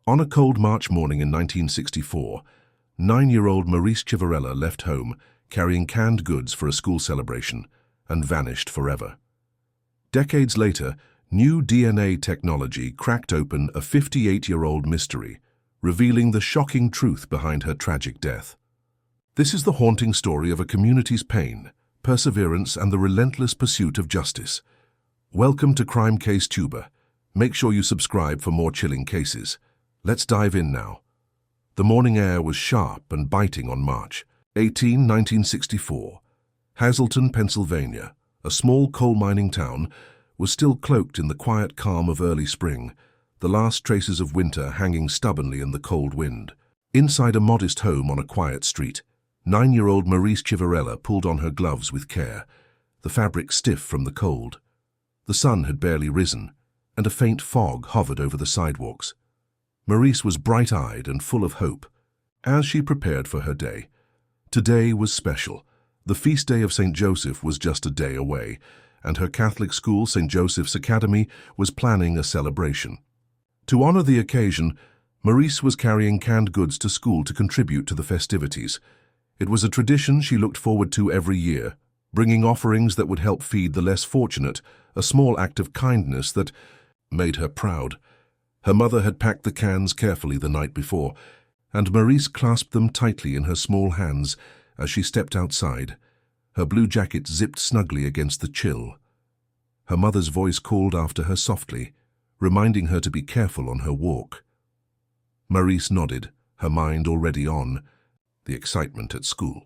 On a cold March morning in 1964, 9-year-old Marise Chiverella left home carrying canned goods for a school celebration and vanished forever. Decades later, new DNA technology cracked open a 58-year-old mystery, revealing the shocking truth behind her tragic death. This is the haunting story of a community's pain, perseverance, and the relentless pursuit of justice. Welcome to Crime Case Tuber. Make sure you subscribe for more chilling cases. Let's dive in now. The morning air was sharp and biting on March 18, 1964. Hazleton, Pennsylvania, a small coal mining town, was still cloaked in the quiet calm of early spring, the last traces of winter hanging stubbornly in the cold wind. Inside a modest home on a quiet street, 9-year-old Marise Chiverella pulled on her gloves with care, the fabric stiff from the cold. The sun had barely risen, and a faint fog hovered over the sidewalks. Marise was bright-eyed and full of hope as she prepared for her day. Today was special. The feast day of St. Joseph was just a day away, and her Catholic school, St. Joseph's Academy, was planning a celebration. To honor the occasion, Marise was carrying canned goods to school to contribute to the festivities. It was a tradition she looked forward to every year, bringing offerings that would help feed the less fortunate, a small act of kindness that made her proud. Her mother had packed the cans carefully the night before, and Marise clasped them tightly in her small hands as she stepped outside, her blue jacket zipped snugly against the chill. Her mother's voice called after her softly, reminding her to be careful on her walk. Marise nodded, her mind already on the excitement at school.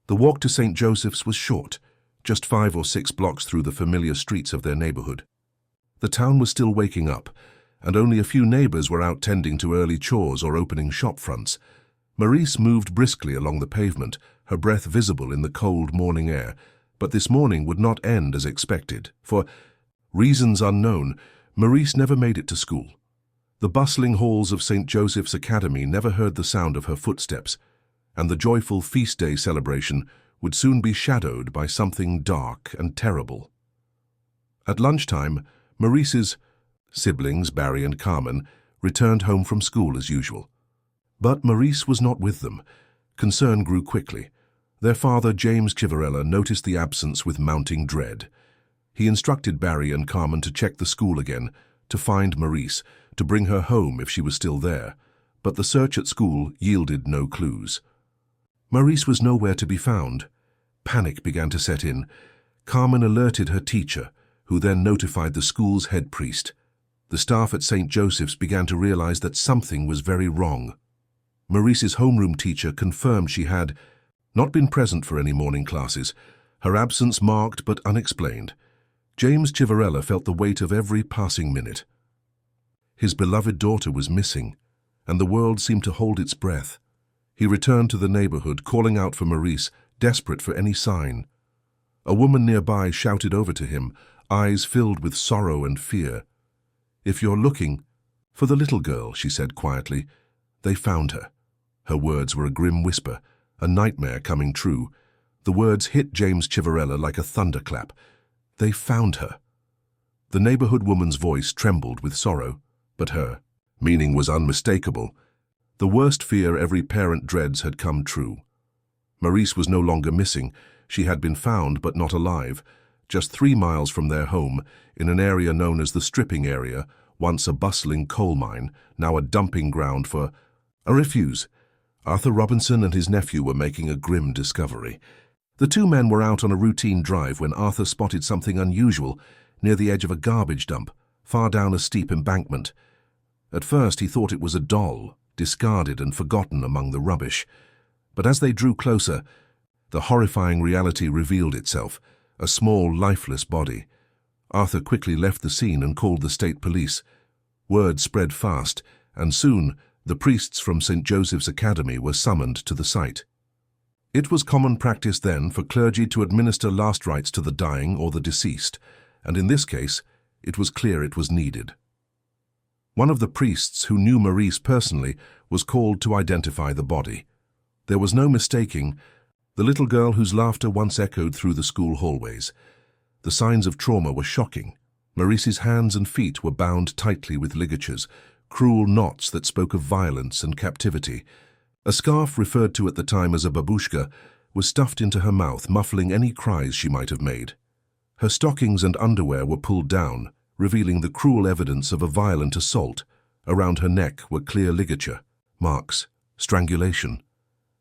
The walk to St. Joseph's was short, just 5 or 6 blocks through the familiar streets of their neighborhood. The town was still waking up, and only a few neighbors were out tending to early chores or opening shop fronts. Marise moved briskly along the pavement, her breath visible in the cold morning air. But this morning would not end as expected. For reasons unknown, Marise never made it to school. The bustling halls of St. Joseph's Academy never heard the sound of her footsteps, and the joyful feast day celebration would soon be shadowed by something dark and terrible. At lunchtime, Marise's siblings, Barry and Carmen, returned home from school as usual. But Marise was not with them. Concern grew quickly. Their father, James Chiverella, noticed the absence with mounting dread. He instructed Barry and Carmen to check the school again, to find Marise, to bring her home if she was still there. But the search at school yielded no clues. Marise was nowhere to be found. Panic began to set in. Carmen alerted her teacher, who then notified the school's head priest. The staff at St. Joseph's began to realize that something was very wrong. Marise's homeroom teacher confirmed she had not been present for any morning classes, her absence marked but unexplained. James Chiverella felt the weight of every passing minute. His beloved daughter was missing, and the world seemed to hold its breath. He returned to the neighborhood, calling out for Marise, desperate for any sign. A woman nearby shouted over to him, eyes filled with sorrow and fear. "If you're looking for the little girl," she said quietly. "They found her." Her words were a grim whisper, a nightmare coming true. The words hit James Chiverella like a thunderclap. They found her. The neighborhood woman's voice trembled with sorrow, but her meaning was unmistakable. The worst fear every parent dreads had come true. Marise was no longer missing. She had been found but not alive, just 3 miles from their home, in an area known as the stripping area, once a bustling coal mine, now a dumping ground for a refuse. Arthur Robinson and his nephew were making a grim discovery. The 2 men were out on a routine drive when Arthur spotted something unusual near the edge of a garbage dump, far down a steep embankment. At first he thought it was a doll, discarded and forgotten among the rubbish. But as they drew closer, the horrifying reality revealed itself, a small, lifeless body. Arthur quickly left the scene and called the state police. Word spread fast, and soon the priests from St. Joseph's Academy were summoned to the site. It was common practice then for clergy to administer last rites to the dying or the deceased, and in this case, it was clear it was needed. One of the priests who knew Marise personally was called to identify the body. There was no mistaking the little girl whose laughter once echoed through the school hallways. The signs of trauma were shocking. Marise's hands and feet were bound tightly with ligatures, cruel knots that spoke of violence and captivity. A scarf, referred to at the time as a babushka, was stuffed into her mouth, muffling any cries she might have made. Her stockings and underwear were pulled down, revealing the cruel evidence of a violent assault. Around her neck were clear ligature marks, strangulation.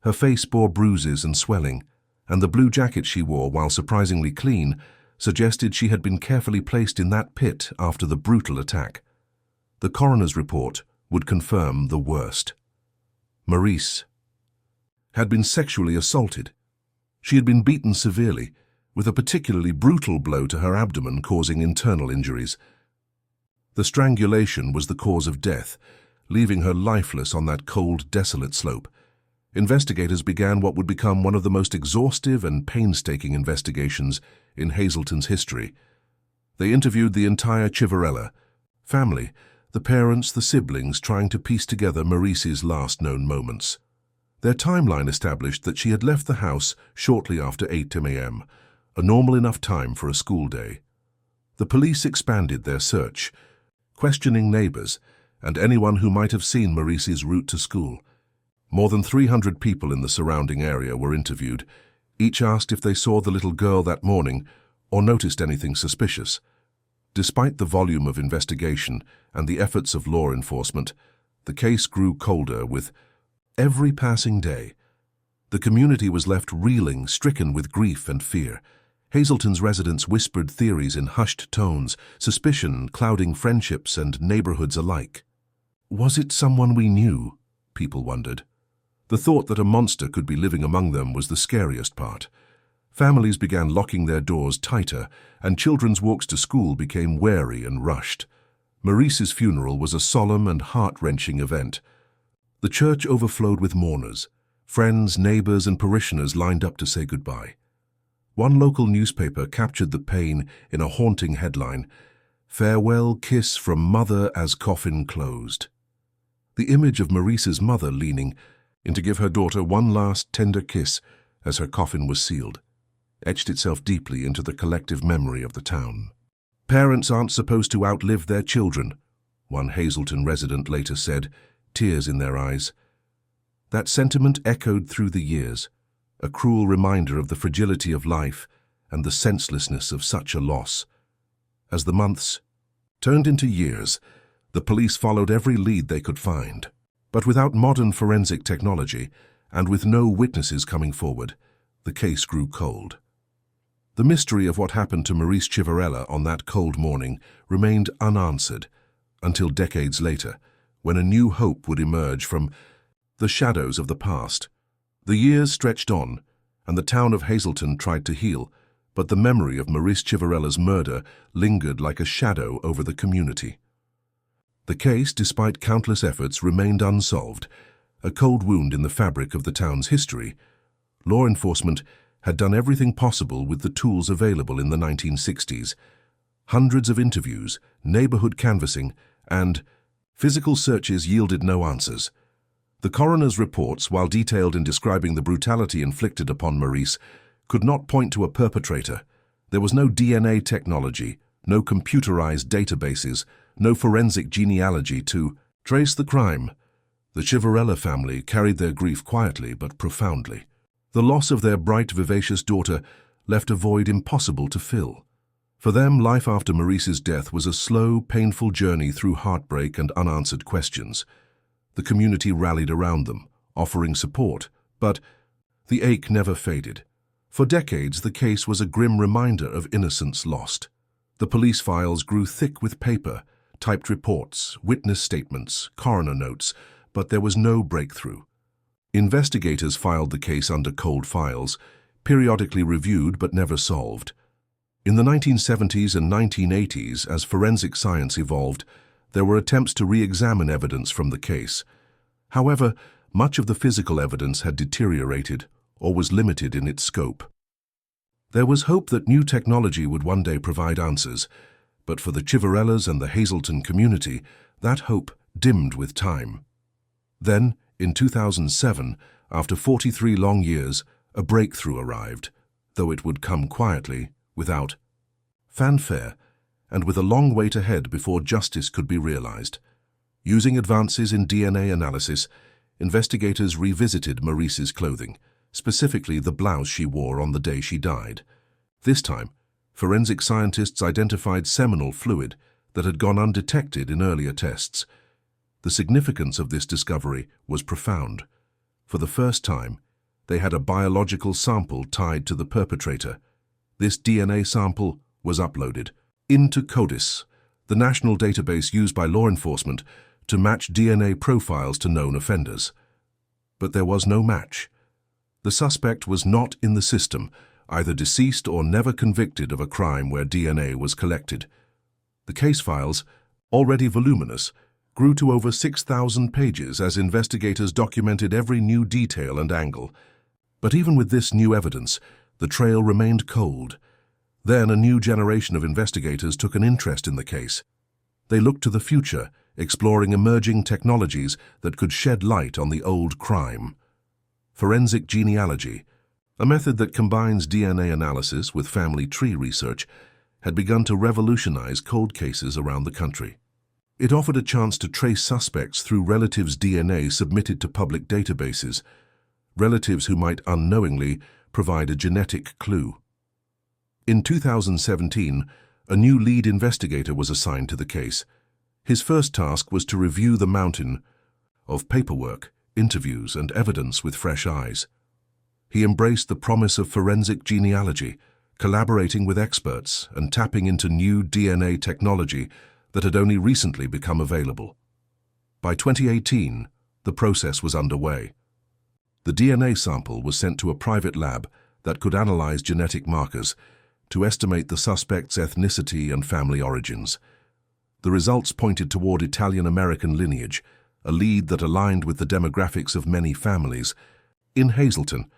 Her face bore bruises and swelling, and the blue jacket she wore, while surprisingly clean, suggested she had been carefully placed in that pit after the brutal attack. The coroner's report would confirm the worst. Marise had been sexually assaulted. She had been beaten severely, with a particularly brutal blow to her abdomen causing internal injuries. The strangulation was the cause of death, leaving her lifeless on that cold, desolate slope. Investigators began what would become one of the most exhaustive and painstaking investigations in Hazelton's history. They interviewed the entire Chiverella family, the parents, the siblings, trying to piece together Marise's last known moments. Their timeline established that she had left the house shortly after 8 a.m., a normal enough time for a school day. The police expanded their search, questioning neighbors and anyone who might have seen Marise's route to school. More than 300 people in the surrounding area were interviewed. Each asked if they saw the little girl that morning or noticed anything suspicious. Despite the volume of investigation and the efforts of law enforcement, the case grew colder with every passing day. The community was left reeling, stricken with grief and fear. Hazelton's residents whispered theories in hushed tones, suspicion clouding friendships and neighborhoods alike. Was it someone we knew? People wondered. The thought that a monster could be living among them was the scariest part. Families began locking their doors tighter, and children's walks to school became wary and rushed. Marise's funeral was a solemn and heart-wrenching event. The church overflowed with mourners. Friends, neighbors, and parishioners lined up to say goodbye. One local newspaper captured the pain in a haunting headline, "Farewell kiss from mother as coffin closed." The image of Marise's mother leaning in to give her daughter one last tender kiss as her coffin was sealed etched itself deeply into the collective memory of the town. "Parents aren't supposed to outlive their children," one Hazelton resident later said, tears in their eyes. That sentiment echoed through the years, a cruel reminder of the fragility of life and the senselessness of such a loss. As the months turned into years, the police followed every lead they could find. But without modern forensic technology, and with no witnesses coming forward, the case grew cold. The mystery of what happened to Marise Chiverella on that cold morning remained unanswered until decades later, when a new hope would emerge from the shadows of the past. The years stretched on, and the town of Hazelton tried to heal, but the memory of Marise Chiverella's murder lingered like a shadow over the community. The case, despite countless efforts, remained unsolved, a cold wound in the fabric of the town's history. Law enforcement had done everything possible with the tools available in the 1960s. Hundreds of interviews, neighborhood canvassing, and physical searches yielded no answers. The coroner's reports, while detailed in describing the brutality inflicted upon Marise, could not point to a perpetrator. There was no DNA technology, no computerized databases, no forensic genealogy to trace the crime. The Chiverella family carried their grief quietly but profoundly. The loss of their bright, vivacious daughter left a void impossible to fill. For them, life after Marise's death was a slow, painful journey through heartbreak and unanswered questions. The community rallied around them, offering support, but the ache never faded. For decades, the case was a grim reminder of innocence lost. The police files grew thick with paper, typed reports, witness statements, coroner notes, but there was no breakthrough. Investigators filed the case under cold files, periodically reviewed but never solved. In the 1970s and 1980s, as forensic science evolved, there were attempts to re-examine evidence from the case. However, much of the physical evidence had deteriorated or was limited in its scope. There was hope that new technology would one day provide answers, but for the Chiverellas and the Hazelton community, that hope dimmed with time. Then, in 2007, after 43 long years, a breakthrough arrived, though it would come quietly, without fanfare, and with a long wait ahead before justice could be realized. Using advances in DNA analysis, investigators revisited Marise's clothing, specifically the blouse she wore on the day she died. This time, forensic scientists identified seminal fluid that had gone undetected in earlier tests. The significance of this discovery was profound. For the first time, they had a biological sample tied to the perpetrator. This DNA sample was uploaded into CODIS, the national database used by law enforcement to match DNA profiles to known offenders. But there was no match. The suspect was not in the system, either deceased or never convicted of a crime where DNA was collected. The case files, already voluminous, grew to over 6,000 pages as investigators documented every new detail and angle. But even with this new evidence, the trail remained cold. Then a new generation of investigators took an interest in the case. They looked to the future, exploring emerging technologies that could shed light on the old crime. Forensic genealogy, a method that combines DNA analysis with family tree research, had begun to revolutionize cold cases around the country. It offered a chance to trace suspects through relatives' DNA submitted to public databases, relatives who might unknowingly provide a genetic clue. In 2017, a new lead investigator was assigned to the case. His first task was to review the mountain of paperwork, interviews, and evidence with fresh eyes. He embraced the promise of forensic genealogy, collaborating with experts and tapping into new DNA technology that had only recently become available. By 2018, the process was underway. The DNA sample was sent to a private lab that could analyze genetic markers to estimate the suspect's ethnicity and family origins. The results pointed toward Italian-American lineage, a lead that aligned with the demographics of many families. In Hazleton,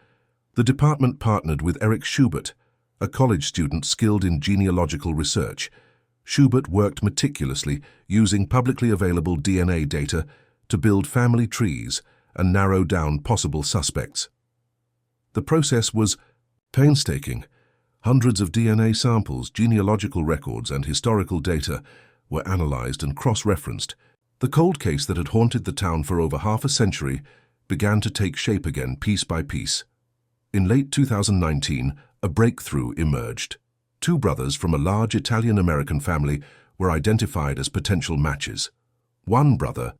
the department partnered with Eric Schubert, a college student skilled in genealogical research. Schubert worked meticulously, using publicly available DNA data to build family trees and narrow down possible suspects. The process was painstaking. Hundreds of DNA samples, genealogical records, and historical data were analyzed and cross-referenced. The cold case that had haunted the town for over half a century began to take shape again piece by piece. In late 2019, a breakthrough emerged. Two brothers from a large Italian-American family were identified as potential matches. One brother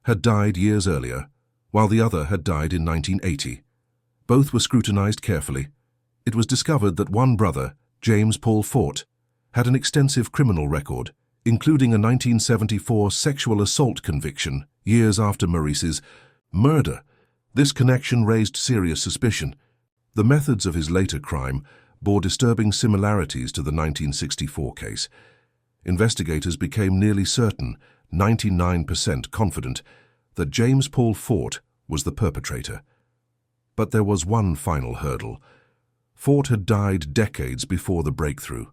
had died years earlier, while the other had died in 1980. Both were scrutinized carefully. It was discovered that one brother, James Paul Forte, had an extensive criminal record, including a 1974 sexual assault conviction years after Marise's murder. This connection raised serious suspicion. The methods of his later crime bore disturbing similarities to the 1964 case. Investigators became nearly certain, 99% confident, that James Paul Forte was the perpetrator. But there was one final hurdle. Forte had died decades before the breakthrough.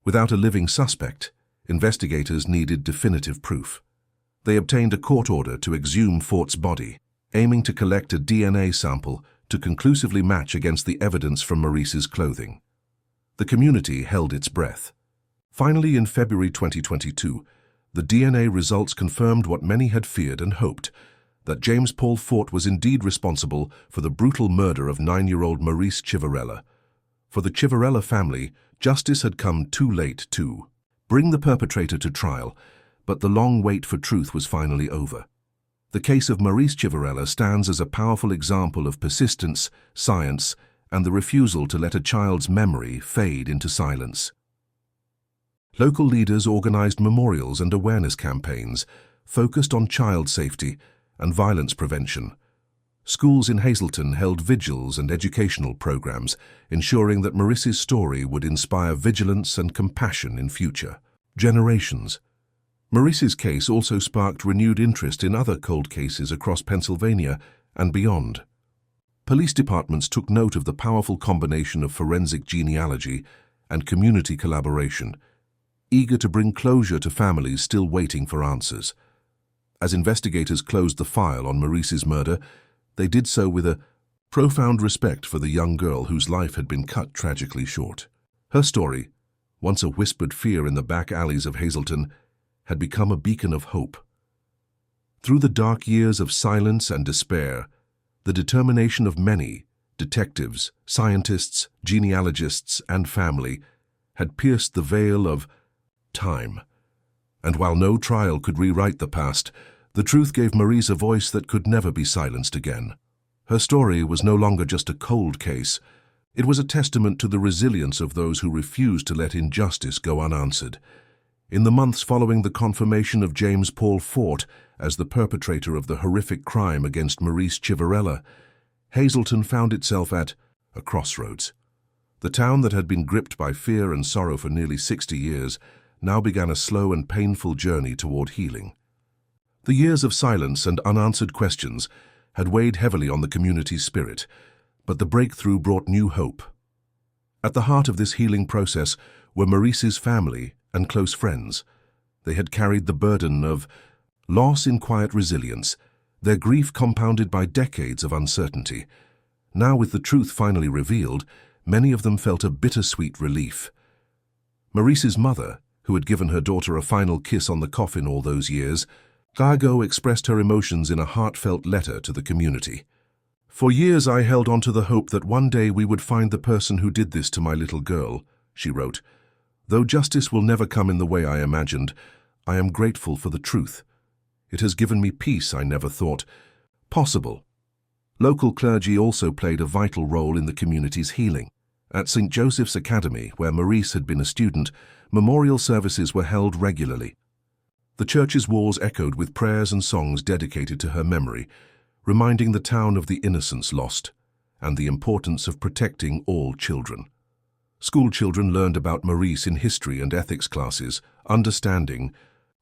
Without a living suspect, investigators needed definitive proof. They obtained a court order to exhume Forte's body, aiming to collect a DNA sample to conclusively match against the evidence from Marise's clothing. The community held its breath. Finally, in February 2022, the DNA results confirmed what many had feared and hoped, that James Paul Forte was indeed responsible for the brutal murder of 9-year-old Marise Chiverella. For the Chiverella family, justice had come too late to bring the perpetrator to trial, but the long wait for truth was finally over. The case of Marise Chiverella stands as a powerful example of persistence, science, and the refusal to let a child's memory fade into silence. Local leaders organized memorials and awareness campaigns focused on child safety and violence prevention. Schools in Hazleton held vigils and educational programs, ensuring that Marise's story would inspire vigilance and compassion in future generations. Marise's case also sparked renewed interest in other cold cases across Pennsylvania and beyond. Police departments took note of the powerful combination of forensic genealogy and community collaboration, eager to bring closure to families still waiting for answers. As investigators closed the file on Marise's murder, they did so with a profound respect for the young girl whose life had been cut tragically short. Her story, once a whispered fear in the back alleys of Hazleton, had become a beacon of hope. Through the dark years of silence and despair, the determination of many, detectives, scientists, genealogists, and family, had pierced the veil of time. And while no trial could rewrite the past, the truth gave Marise a voice that could never be silenced again. Her story was no longer just a cold case. It was a testament to the resilience of those who refused to let injustice go unanswered. In the months following the confirmation of James Paul Forte as the perpetrator of the horrific crime against Marise Chiverella, Hazleton found itself at a crossroads. The town that had been gripped by fear and sorrow for nearly 60 years now began a slow and painful journey toward healing. The years of silence and unanswered questions had weighed heavily on the community's spirit, but the breakthrough brought new hope. At the heart of this healing process were Marise's family and close friends. They had carried the burden of loss in quiet resilience, their grief compounded by decades of uncertainty. Now, with the truth finally revealed, many of them felt a bittersweet relief. Marise's mother, who had given her daughter a final kiss on the coffin all those years, Gargo expressed her emotions in a heartfelt letter to the community. "For years I held on to the hope that one day we would find the person who did this to my little girl," she wrote. "Though justice will never come in the way I imagined, I am grateful for the truth. It has given me peace I never thought possible." Local clergy also played a vital role in the community's healing. At St. Joseph's Academy, where Marise had been a student, memorial services were held regularly. The church's walls echoed with prayers and songs dedicated to her memory, reminding the town of the innocence lost and the importance of protecting all children. School children learned about Marise in history and ethics classes, understanding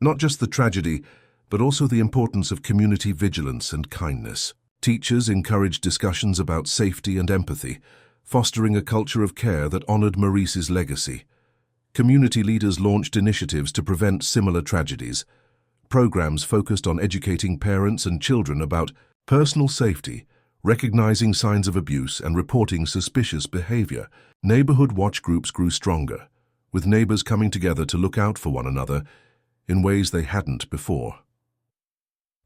not just the tragedy, but also the importance of community vigilance and kindness. Teachers encouraged discussions about safety and empathy, fostering a culture of care that honored Marise's legacy. Community leaders launched initiatives to prevent similar tragedies. Programs focused on educating parents and children about personal safety, recognizing signs of abuse, and reporting suspicious behavior. Neighborhood watch groups grew stronger, with neighbors coming together to look out for one another in ways they hadn't before.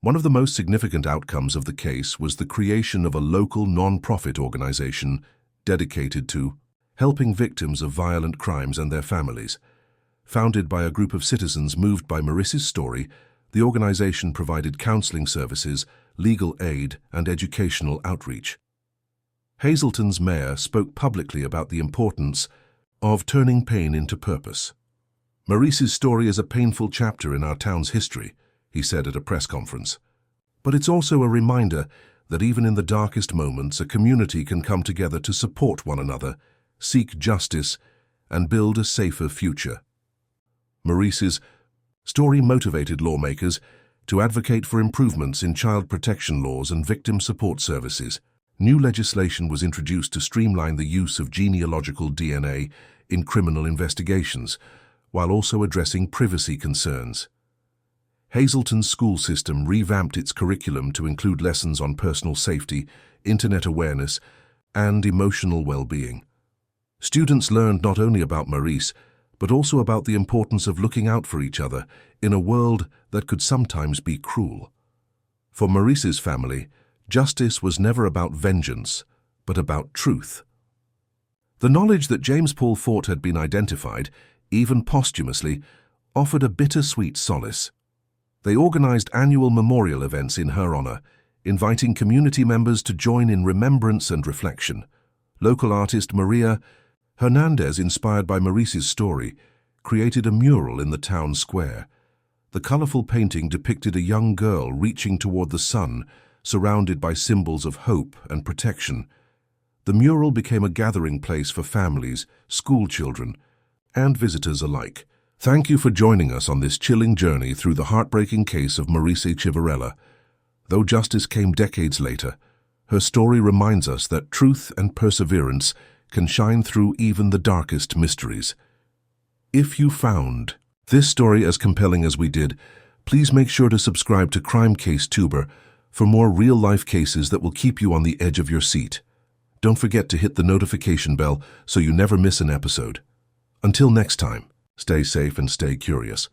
One of the most significant outcomes of the case was the creation of a local non-profit organization dedicated to helping victims of violent crimes and their families. Founded by a group of citizens moved by Marise's story, the organization provided counseling services, legal aid, and educational outreach. Hazleton's mayor spoke publicly about the importance of turning pain into purpose. "Marise's story is a painful chapter in our town's history," he said at a press conference. "But it's also a reminder that even in the darkest moments, a community can come together to support one another, seek justice, and build a safer future." Marise's story motivated lawmakers to advocate for improvements in child protection laws and victim support services. New legislation was introduced to streamline the use of genealogical DNA in criminal investigations, while also addressing privacy concerns. Hazleton's school system revamped its curriculum to include lessons on personal safety, internet awareness, and emotional well-being. Students learned not only about Marise, but also about the importance of looking out for each other in a world that could sometimes be cruel. For Marise's family, justice was never about vengeance, but about truth. The knowledge that James Paul Forte had been identified, even posthumously, offered a bittersweet solace. They organized annual memorial events in her honor, inviting community members to join in remembrance and reflection. Local artist Maria Hernandez, inspired by Marise's story, created a mural in the town square. The colorful painting depicted a young girl reaching toward the sun, surrounded by symbols of hope and protection. The mural became a gathering place for families, school children, and visitors alike. Thank you for joining us on this chilling journey through the heartbreaking case of Marise Chiverella. Though justice came decades later, her story reminds us that truth and perseverance can shine through even the darkest mysteries. If you found this story as compelling as we did, please make sure to subscribe to Crime Case Tuber for more real-life cases that will keep you on the edge of your seat. Don't forget to hit the notification bell so you never miss an episode. Until next time, stay safe and stay curious.